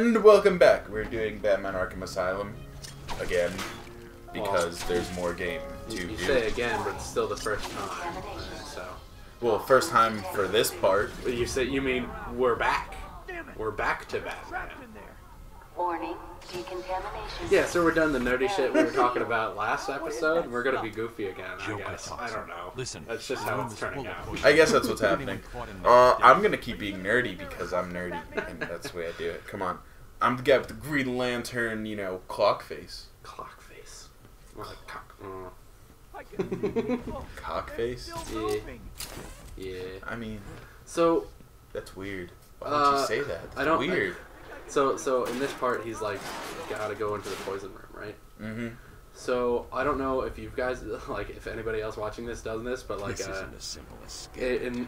And welcome back. We're doing Batman Arkham Asylum again because there's more game to do. You say again, but it's still the first time. So. Well, first time for this part. You mean we're back. We're back to Batman. Warning, decontamination. Yeah, so we're done the nerdy shit we were talking about last episode. We're gonna be goofy again, I guess. I don't know. Listen, that's just how it's turning out. I guess that's what's happening. I'm gonna keep being nerdy because I'm nerdy, and that's the way I do it. Come on, I'm the guy with the Green Lantern, you know, clock face. Clock face. Or like cock. Cock face? Yeah. Yeah. I mean, so that's weird. Why would you say that? That's weird. So in this part, he's like, gotta go into the poison room, right? Mm-hmm. So I don't know if you guys, like, if anybody else watching this does this, but like, this isn't a simple escape. in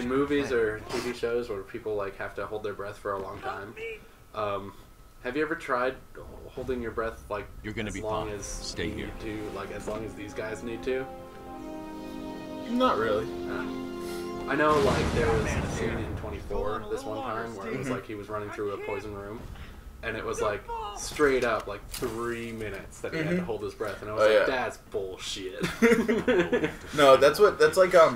movies or TV shows where people like have to hold their breath for a long time, have you ever tried holding your breath like You're gonna as be long fine. as Stay you here. need to, like as long as these guys need to? Not really. I know, like, there was a scene in 24 this one time where it was like he was running through a poison room, and it was like straight up like 3 minutes that he had to hold his breath, and I was like, that's bullshit. No, that's like I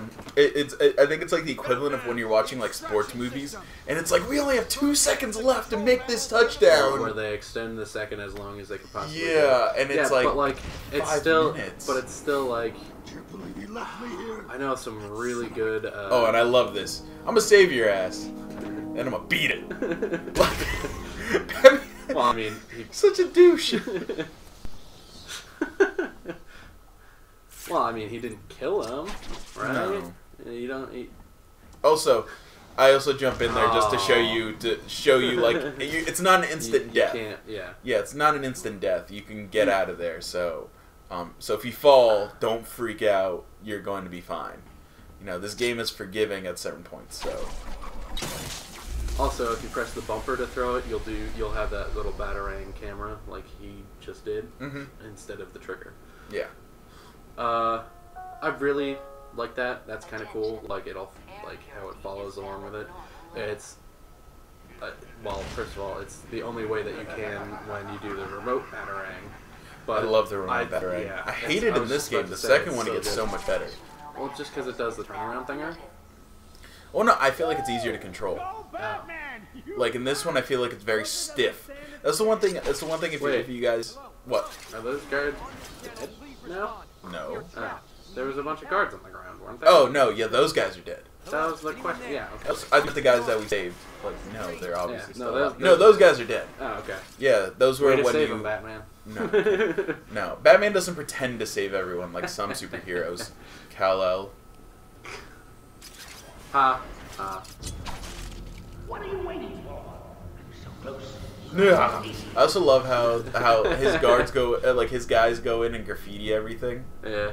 think it's like the equivalent of when you're watching like sports movies, and it's like we only have 2 seconds left to make this touchdown. Where they extend the second as long as they could possibly. Yeah, and it's like, but like it's 5 still, minutes. but it's still like. I know some really good. Oh, and I love this. I'm gonna save your ass, and I'm gonna beat it. Well, I mean, such a douche. Well, I mean, he didn't kill him, right? No. You don't. Also, I also jump in there just to show you like it's not an instant death. You can't, yeah. Yeah, it's not an instant death. You can get out of there. So if you fall, don't freak out. You're going to be fine. You know, this game is forgiving at certain points. So. Also, if you press the bumper to throw it, you'll have that little batarang camera like he just did instead of the trigger. Yeah. I really like that. That's kind of cool. Like like how it follows along with it. It's well, first of all, it's the only way that you can when you do the remote batarang. But I love the remote batarang. Yeah, I hate it in this game. The second one gets so much better. Well, just because it does the turnaround thinger. Well, no, I feel like it's easier to control. Oh. Like in this one, I feel like it's very stiff. That's the one thing. That's the one thing. If you guys, what? Are those guards dead now? No. There was a bunch of guards on the ground, weren't there? Oh no, yeah, those guys are dead. That was the question. Yeah. Okay. I think the guys that we saved. Like no, they're obviously still alive. those- No, those guys are dead. Oh, okay. Yeah, those were Way to when save you. him, Batman. No, no. Batman doesn't pretend to save everyone like some superheroes. Kal-El. Ha. What are you waiting for? So close. Yeah. I also love how his guards go, like his guys go in and graffiti everything. Yeah.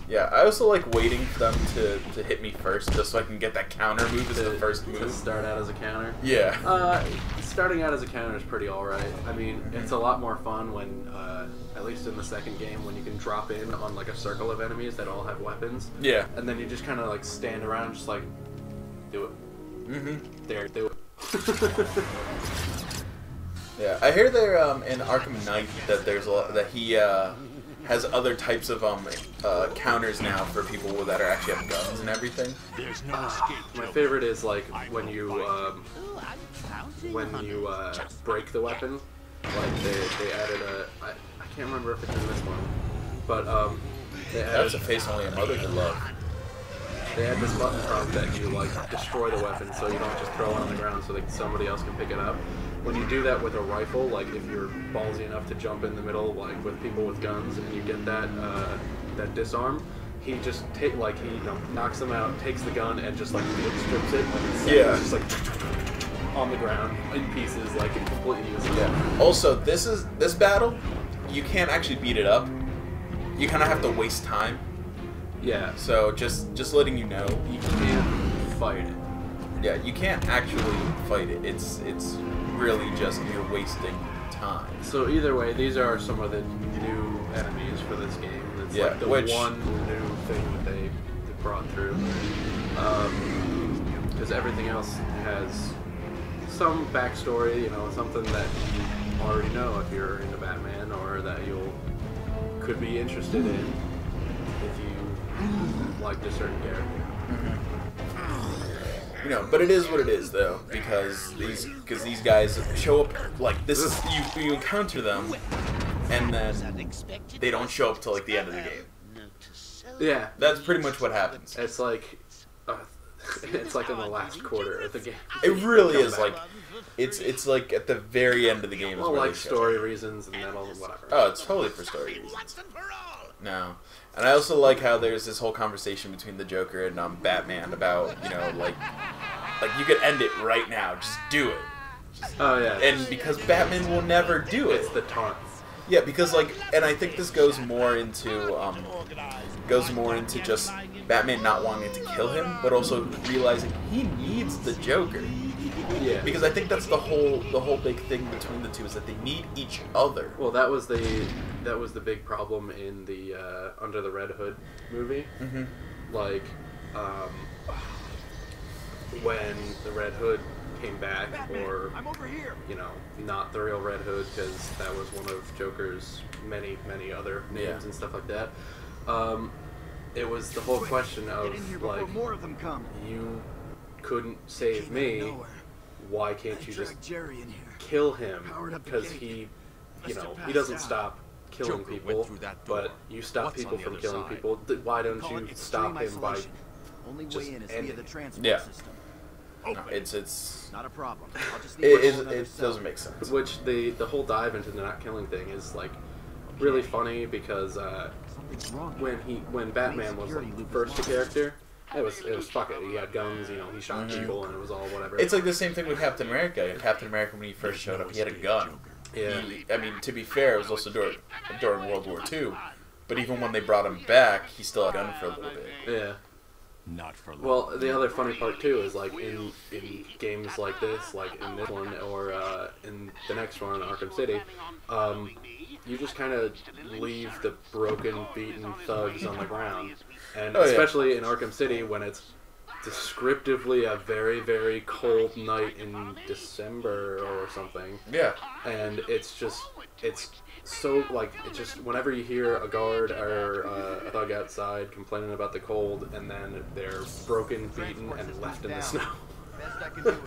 Yeah, I also like waiting for them to hit me first, just so I can get that counter move as the first To move. start out as a counter. Yeah. Starting out as a counter is pretty alright. I mean, it's a lot more fun when, at least in the second game, when you can drop in on like a circle of enemies that all have weapons. Yeah. And then you just kind of like stand around, just like, do it. There, do it. Yeah, I hear there in Arkham Knight that there's a lot, that he has other types of counters now for people that are actually have guns and everything. There's no escape. My favorite is like when you break the weapon. Like they added I can't remember if it's in this one, but they added, That's a face only a mother could love. They had this button prompt that you like destroy the weapon, so you don't just throw it on the ground so that somebody else can pick it up. When you do that with a rifle, like if you're ballsy enough to jump in the middle, like with people with guns, and you get that that disarm, he just knocks them out, takes the gun, and just like field strips it. Like it's just like on the ground in pieces, like it completely useless. Yeah. Also, this battle, you can't actually beat it up. You kind of have to waste time. Yeah. So just letting you know, You can't fight it. yeah, you can't actually fight it. It's really just you're wasting time. So either way, these are some of the new enemies for this game. It's like the one new thing that they brought through. Because everything else has some backstory, you know, something that you already know if you're into Batman, or that could be interested in if you liked a certain character. You know, but it is what it is, though, because these guys show up like this is you encounter them, and then they don't show up till like the end of the game. Yeah, That's pretty much what happens. it's like it's like in the last quarter of the game. It really is like it's like at the very end of the game. Well, is where like they show story up. reasons and then whatever. Oh, it's totally for story reasons. No. And I also like how there's this whole conversation between the Joker and Batman about, you know, like you could end it right now. Just do it. Oh yeah. And because Batman will never do it. It's the taunt. Yeah, because like, and I think this goes more into just Batman not wanting to kill him, but also realizing he needs the Joker. Yeah. Because I think that's the whole big thing between the two is that they need each other. Well, that was the big problem in the Under the Red Hood movie. Mm-hmm. Like, when the Red Hood came back, or you know, not the real Red Hood, because that was one of Joker's many other names and stuff like that. It was the whole question of like, you couldn't save me. Why can't you just kill him? Because he, you know, he doesn't stop killing people, but you stop people from killing people. Why don't you stop him by just ending? Yeah. No, it's not a problem. it doesn't make sense. Which the whole dive into the not killing thing is like really funny, because when Batman was like first a character, it was fuck it. He had guns, you know, he shot people, and it was all whatever. It's like the same thing with Captain America. Captain America, when he first showed up, he had a gun. Yeah. I mean, to be fair, it was also during World War II. But even when they brought him back, he still had a gun for a little bit. Yeah. Not for long. Well, the other funny part too is like in games like this, like in this one or in the next one, Arkham City, you just kind of leave the broken, beaten thugs on the ground, and especially in Arkham City when it's descriptively a very, very cold night in December or something. Yeah. And it's so, like, it just, whenever you hear a guard or a thug outside complaining about the cold, and then they're broken, beaten, and left in the snow.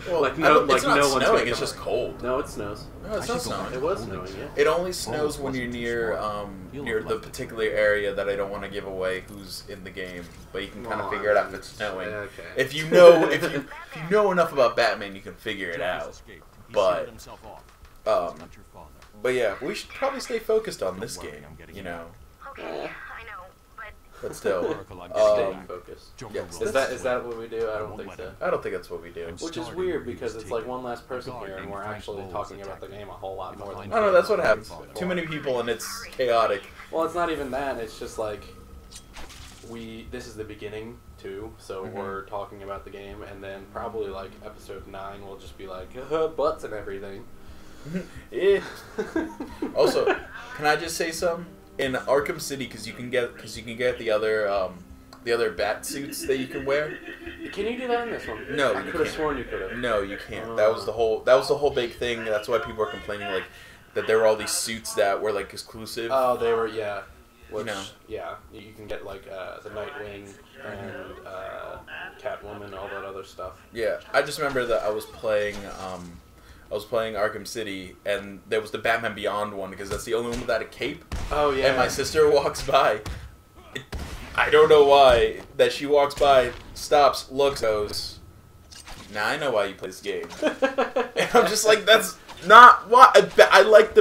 Well, like, it's no not one's snowing, it's just cold. No, it snows. No, it's not snowing. It was snowing, yeah. It only snows when you're near the particular area that I don't want to give away who's in the game, but you can kind of figure it out if it's snowing. Okay. If you know enough about Batman, you can figure it out. But but yeah, we should probably stay focused on this game, you know. Okay, I know, But still, Stay focused. yes, Is that what we do? I don't think so. I don't think that's what we do. Which is weird, because it's like one last person here, and we're actually talking about the game a whole lot more than. I don't know, that's what happens. Too many people and it's chaotic. Well, it's not even that. It's just like this is the beginning too, so we're talking about the game, and then probably like episode 9 will just be like butts and everything. Yeah. Also, can I just say something? In Arkham City, because you can get the other bat suits that you can wear. Can you do that in this one? No, I you could have can't. sworn you could have. No, you can't. That was the whole big thing. That's why people were complaining, like, that there were all these suits that were like exclusive. Oh, they were, yeah. Which, You know. yeah, you can get like the Nightwing and Catwoman, all that other stuff. Yeah, I just remember that I was playing Arkham City, and there was the Batman Beyond one, because that's the only one without a cape. Oh yeah. And my sister walks by. I don't know why. That she walks by, stops, looks, goes, "Now I know why you play this game." And I'm just like, that's not why. I like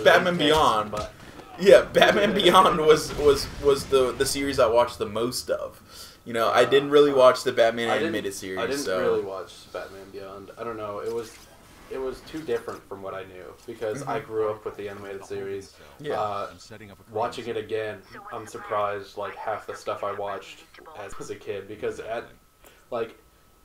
Batman Beyond. But Yeah, Batman Beyond was the series I watched the most of. You know, I didn't really watch the Batman animated series. I didn't so. really watch Batman Beyond. I don't know. It was too different from what I knew, because I grew up with the animated series. Yeah. Watching it again, I'm surprised like half the stuff I watched as a kid, because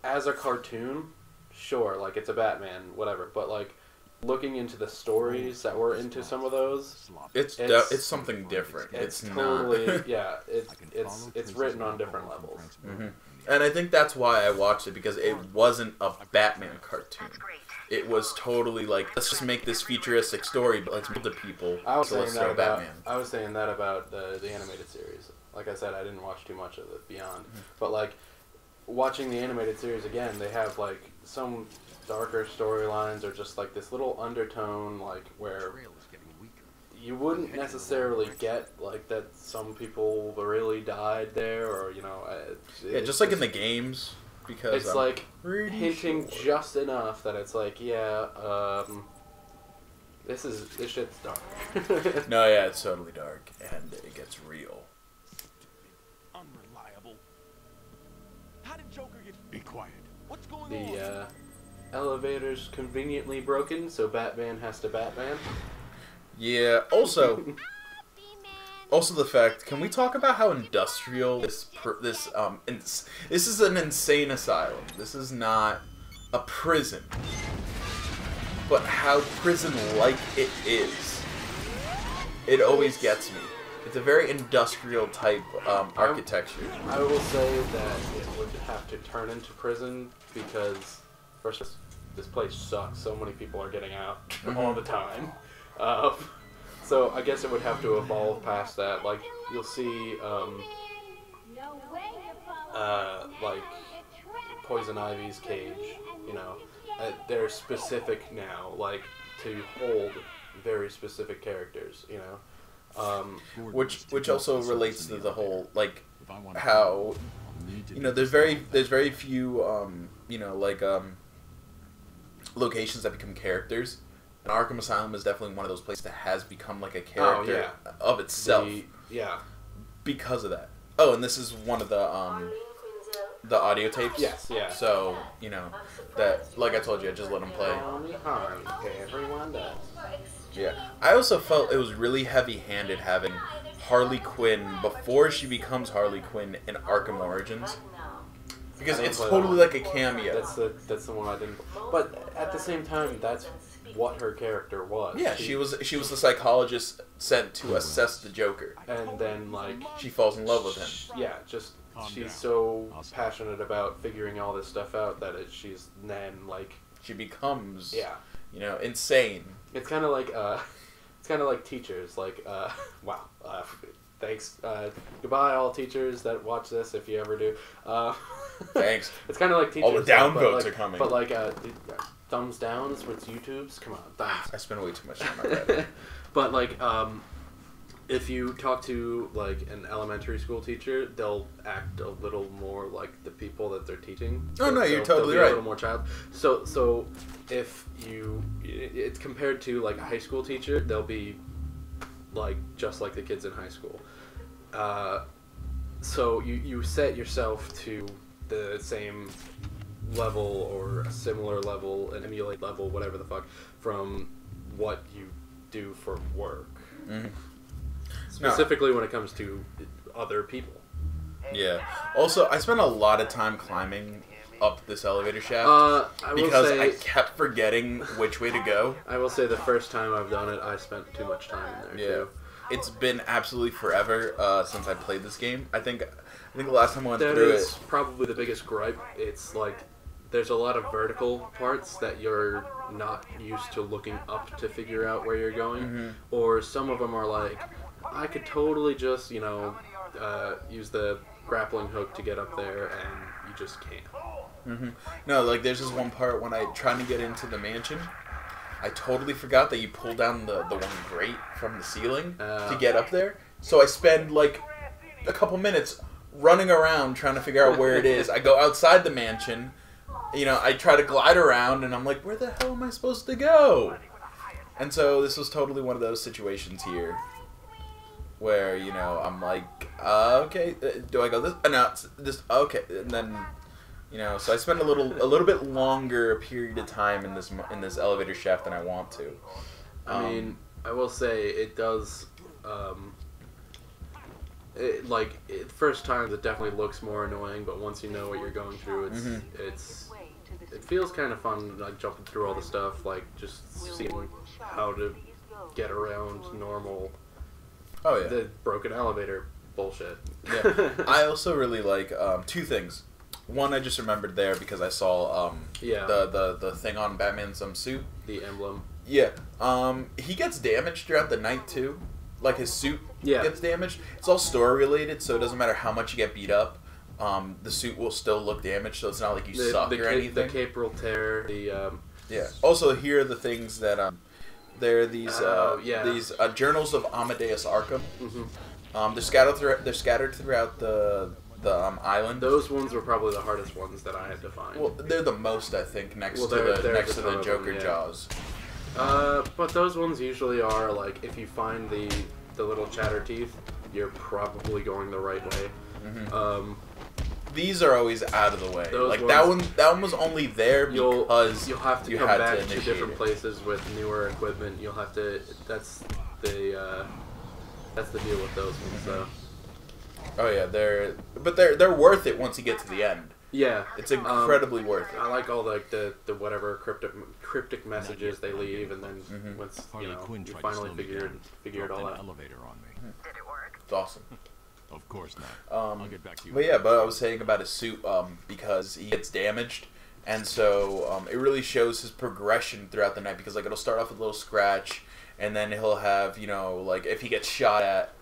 as a cartoon, sure, like it's a Batman, whatever, but like looking into the stories that were into some of those, It's something different. it's It's totally not. yeah. It's written on different levels. Mm-hmm. And I think that's why I watched it, because it wasn't a Batman cartoon. It was totally like, let's just make this futuristic story, but let's build the people. I was so let's saying throw that about Batman. I was saying that about the animated series. Like I said, I didn't watch too much of it Beyond, but like watching the animated series again, they have like some darker storylines or just like this little undertone, like where you wouldn't necessarily get like that some people really died there, or you know, Yeah, just like in the games, because it's like pretty hinting sure. just enough that it's like, yeah, this shit's dark. No, yeah, it's totally dark, and it gets real. Unreliable. How did Joker get... Be quiet. What's going on? The elevator's conveniently broken, so Batman has to Batman. Yeah. Also the fact. Can we talk about how industrial this is an insane asylum. This is not a prison, but how prison-like it is. It always gets me. It's a very industrial type architecture. I will say that it would have to turn into prison because first, this place sucks. So many people are getting out all the time. So I guess it would have to evolve past that. Like you'll see, like Poison Ivy's cage. You know, they're specific now, like to hold very specific characters. You know, which also relates to the whole like how you know there's very few you know like locations that become characters. And Arkham Asylum is definitely one of those places that has become like a character of itself. Because of that. Oh, and this is one of the audio tapes. Yes, yeah. So, you know, that like I told you, I just let them play. Everyone does. Yeah. I also felt it was really heavy-handed having Harley Quinn before she becomes Harley Quinn in Arkham Origins. Because it's totally like a cameo. That's the one I didn't. But at the same time, that's what her character was. Yeah, she was the psychologist sent to assess the Joker, and then like she falls in love with him. Yeah, just she's so passionate about figuring all this stuff out that she's then like she becomes you know, insane. It's kind of like teachers. Like wow, thanks. Goodbye, all teachers that watch this. If you ever do, thanks. It's kind of like teachers. All the downvotes are coming. But like thumbs downs with YouTubes. Come on, thumbs. I spend way too much time on that. But like, if you talk to like an elementary school teacher, they'll act a little more like the people that they're teaching. Oh no, you're totally right. right. A little more child. So if it's compared to like a high school teacher, they'll be like just like the kids in high school. So you set yourself to the same level or a similar level, an emulate level, whatever the fuck, from what you do for work. Mm-hmm. Specifically when it comes to other people. Yeah. Also, I spent a lot of time climbing up this elevator shaft because I kept forgetting which way to go. I will say the first time I've done it, I spent too much time in there too. It's been absolutely forever since I played this game. I think the last time I went through it... That is probably the biggest gripe. It's like, there's a lot of vertical parts that you're not used to looking up to figure out where you're going. Mm-hmm. Or some of them are like, I could totally just, you know, use the grappling hook to get up there, and you just can't. Mm-hmm. No, like there's this one part when I trying to get into the mansion. I totally forgot that you pull down the one grate from the ceiling to get up there. So I spend like a couple minutes running around trying to figure out where it is. I go outside the mansion, you know, I try to glide around, and I'm like, where the hell am I supposed to go? And so this was totally one of those situations here where, you know, I'm like, okay, do I go this? No, it's this, okay, and then... You know, so I spend a little bit longer period of time in this elevator shaft than I want to. I mean, I will say it does. First time it definitely looks more annoying, but once you know what you're going through, it feels kind of fun, like jumping through all the stuff, like just seeing how to get around normal. Oh yeah. The broken elevator bullshit. Yeah. I also really like two things. one I just remembered there because I saw Yeah. the thing on Batman's suit. The emblem. Yeah. He gets damaged throughout the night too. Like his suit gets damaged. It's all story related, so it doesn't matter how much you get beat up. The suit will still look damaged, so it's not like you suck or anything. The cape will tear. The yeah. Also, here are the things that there are these journals of Amadeus Arkham. Mm-hmm. They're scattered throughout the island. Those ones were probably the hardest ones that I had to find. Well, they're the most, I think, next to the Joker jaws. But those ones usually are like, if you find the little chatter teeth, you're probably going the right way. Mm-hmm. These are always out of the way. Like ones, that one was only there because you'll have to you come had back to to different places with newer equipment. You'll have to. That's the deal with those ones, though. Oh yeah, they're worth it once you get to the end. Yeah, it's incredibly worth it. I like all the whatever cryptic messages they leave, and then once you finally figure it all out. Elevator on me. Did it work? It's awesome. Of course not. I'll get back to you. But yeah, I was saying about his suit because he gets damaged, and so it really shows his progression throughout the night because like it'll start off with a little scratch, and then he'll have like if he gets shot at,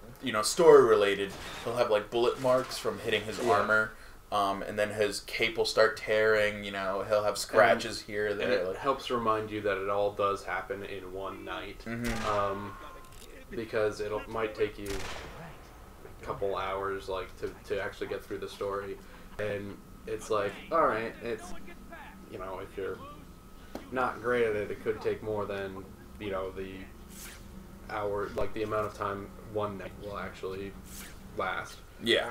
story related, he'll have like bullet marks from hitting his armor. And then his cape will start tearing, he'll have scratches here, there. And it helps remind you that it all does happen in one night. Because it might take you a couple hours, like, to actually get through the story. And it's like, alright, it's, if you're not great at it, it could take more than, the hour, like, the amount of time one night will actually last. Yeah.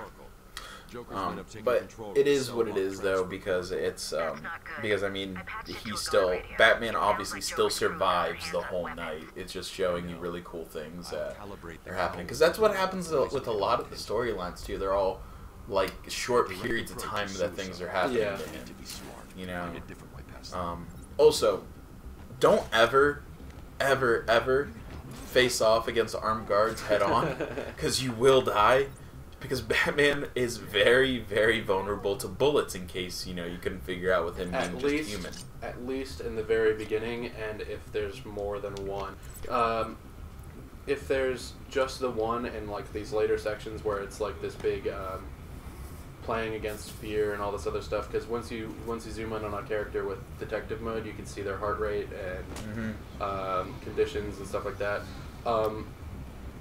But it is what it is, though, because it's because I mean Batman obviously still survives the whole night. It's just showing you really cool things that are happening, because that's what happens with a lot of the storylines too. They're all like short periods of time that things are happening to him. Also, don't ever face off against armed guards head on, because you will die. Because Batman is very, very vulnerable to bullets, in case, you couldn't figure out with him being just human. At least in the very beginning, and if there's more than one. If there's just the one in, like, these later sections where it's, like, this big, playing against fear and all this other stuff, because once you zoom in on a character with detective mode, you can see their heart rate and conditions and stuff like that.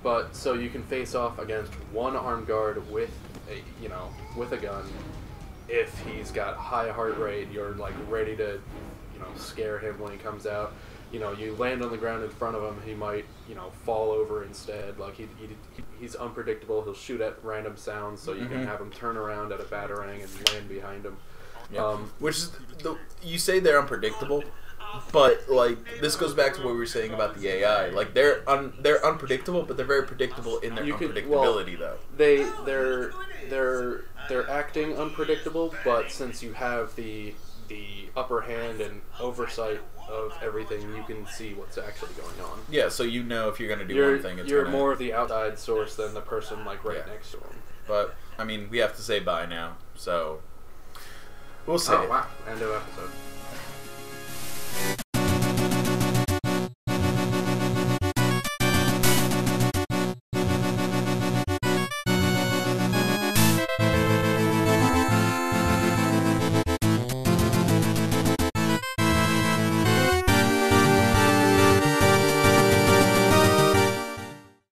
But so you can face off against one armed guard with a gun. If he's got high heart rate, you're like ready to, scare him when he comes out. You land on the ground in front of him, he might, fall over instead. Like he's unpredictable. He'll shoot at random sounds, so you can have him turn around at a batarang and land behind him. Yeah. Which is you say they're unpredictable. But like this goes back to what we were saying about the AI. Like they're unpredictable, but they're very predictable in their unpredictability, though. They're acting unpredictable, but since you have the upper hand and oversight of everything, you can see what's actually going on. Yeah, so if you're gonna do one thing, you're more of the outside source than the person like right next to him. But I mean, we have to say bye now, so we'll see. Oh wow! End of episode.